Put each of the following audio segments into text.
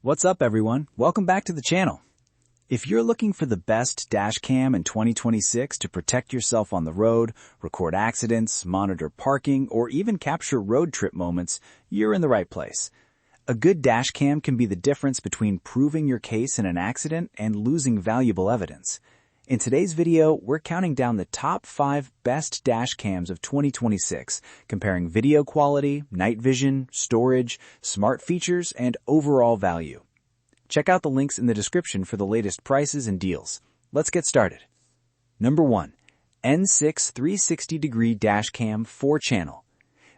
What's up, everyone? Welcome back to the channel. If you're looking for the best dash cam in 2026 to protect yourself on the road, record accidents, monitor parking, or even capture road trip moments, you're in the right place. A good dash cam can be the difference between proving your case in an accident and losing valuable evidence. In today's video, we're counting down the top 5 best dash cams of 2026, comparing video quality, night vision, storage, smart features, and overall value. Check out the links in the description for the latest prices and deals. Let's get started. Number 1. N6 360-degree dash cam 4-channel.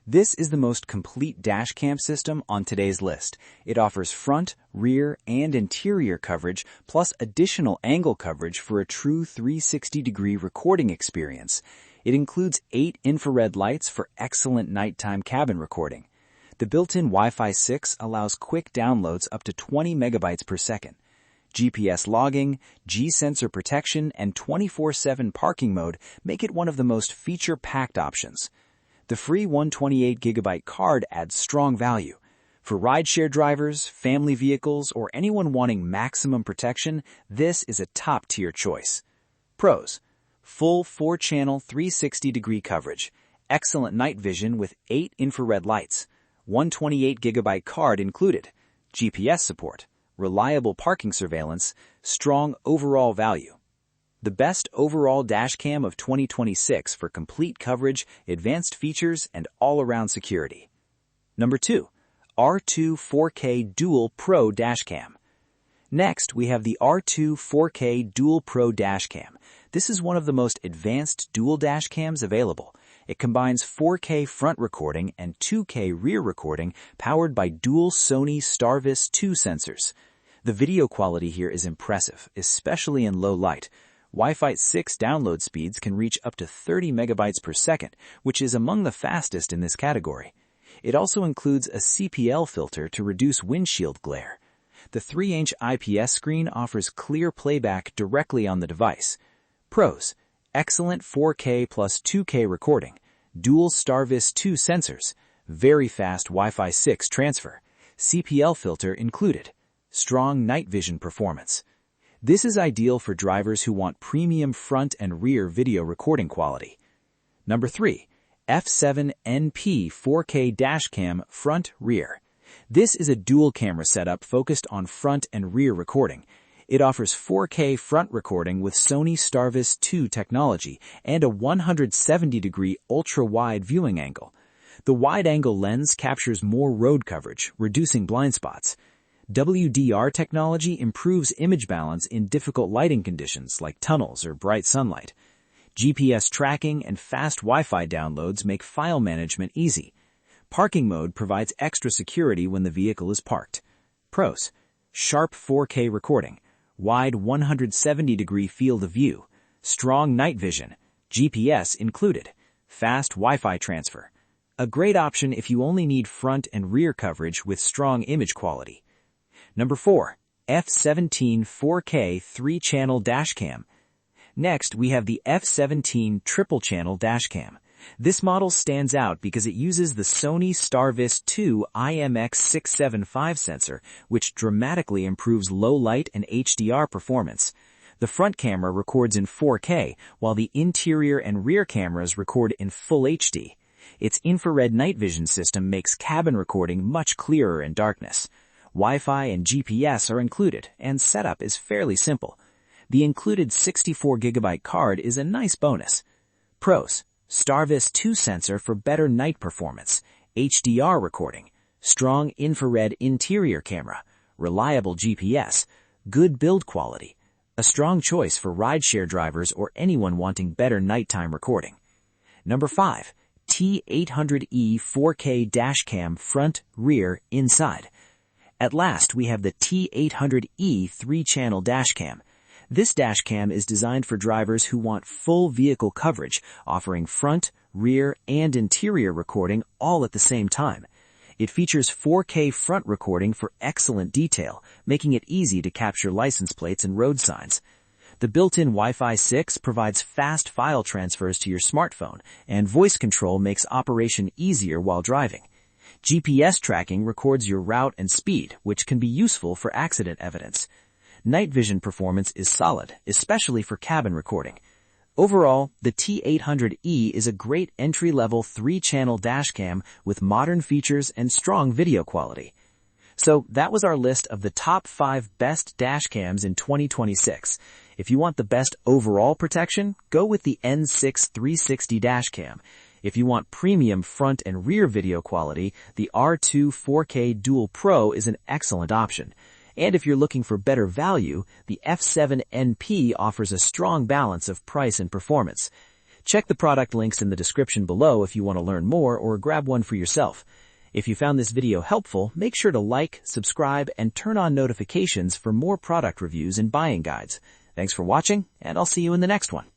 This is the most complete dash cam system on today's list. It offers front, rear, and interior coverage, plus additional angle coverage for a true 360-degree recording experience. It includes 8 infrared lights for excellent nighttime cabin recording. The built-in Wi-Fi 6 allows quick downloads up to 20 megabytes per second. GPS logging, G-sensor protection, and 24/7 parking mode make it one of the most feature-packed options. The free 128GB card adds strong value. For rideshare drivers, family vehicles, or anyone wanting maximum protection, this is a top-tier choice. Pros: full 4-channel 360-degree coverage, excellent night vision with 8 infrared lights, 128GB card included, GPS support, reliable parking surveillance, strong overall value. The best overall dash cam of 2026 for complete coverage, advanced features, and all-around security. Number 2. R2 4K Dual Pro Dash Cam. Next, we have the R2 4K Dual Pro Dash Cam. This is one of the most advanced dual dash cams available. It combines 4K front recording and 2K rear recording powered by dual Sony Starvis 2 sensors. The video quality here is impressive, especially in low light. Wi-Fi 6 download speeds can reach up to 30 megabytes per second, which is among the fastest in this category. It also includes a CPL filter to reduce windshield glare. The 3-inch IPS screen offers clear playback directly on the device. Pros: excellent 4K plus 2K recording, dual Starvis 2 sensors, very fast Wi-Fi 6 transfer, CPL filter included, strong night vision performance. This is ideal for drivers who want premium front and rear video recording quality. Number 3. F7NP 4K Dash Cam Front Rear. This is a dual camera setup focused on front and rear recording. It offers 4K front recording with Sony Starvis 2 technology and a 170-degree ultra-wide viewing angle. The wide-angle lens captures more road coverage, reducing blind spots. WDR technology improves image balance in difficult lighting conditions like tunnels or bright sunlight. GPS tracking and fast Wi-Fi downloads make file management easy. Parking mode provides extra security when the vehicle is parked. Pros: sharp 4K recording, wide 170-degree field of view, strong night vision, GPS included, fast Wi-Fi transfer. A great option if you only need front and rear coverage with strong image quality. Number 4. F17 4K 3-channel Dash Cam. Next, we have the F17 Triple-Channel Dash Cam. This model stands out because it uses the Sony Starvis 2 IMX675 sensor, which dramatically improves low light and HDR performance. The front camera records in 4K, while the interior and rear cameras record in Full HD. Its infrared night vision system makes cabin recording much clearer in darkness. Wi-Fi and GPS are included, and setup is fairly simple. The included 64GB card is a nice bonus. Pros: Starvis 2 sensor for better night performance, HDR recording, strong infrared interior camera, reliable GPS, good build quality, a strong choice for rideshare drivers or anyone wanting better nighttime recording. Number 5. T800E 4K Dash Cam Front, Rear, Inside. At last, we have the T800E 3-channel dash cam. This dash cam is designed for drivers who want full vehicle coverage, offering front, rear, and interior recording all at the same time. It features 4K front recording for excellent detail, making it easy to capture license plates and road signs. The built-in Wi-Fi 6 provides fast file transfers to your smartphone, and voice control makes operation easier while driving. GPS tracking records your route and speed, which can be useful for accident evidence. Night vision performance is solid, especially for cabin recording. Overall, the T800E is a great entry-level 3-channel dashcam with modern features and strong video quality. So that was our list of the top 5 best dashcams in 2026. If you want the best overall protection, go with the N6 360 dashcam. If you want premium front and rear video quality, the R2 4K Dual Pro is an excellent option. And if you're looking for better value, the F7NP offers a strong balance of price and performance. Check the product links in the description below if you want to learn more or grab one for yourself. If you found this video helpful, make sure to like, subscribe, and turn on notifications for more product reviews and buying guides. Thanks for watching, and I'll see you in the next one.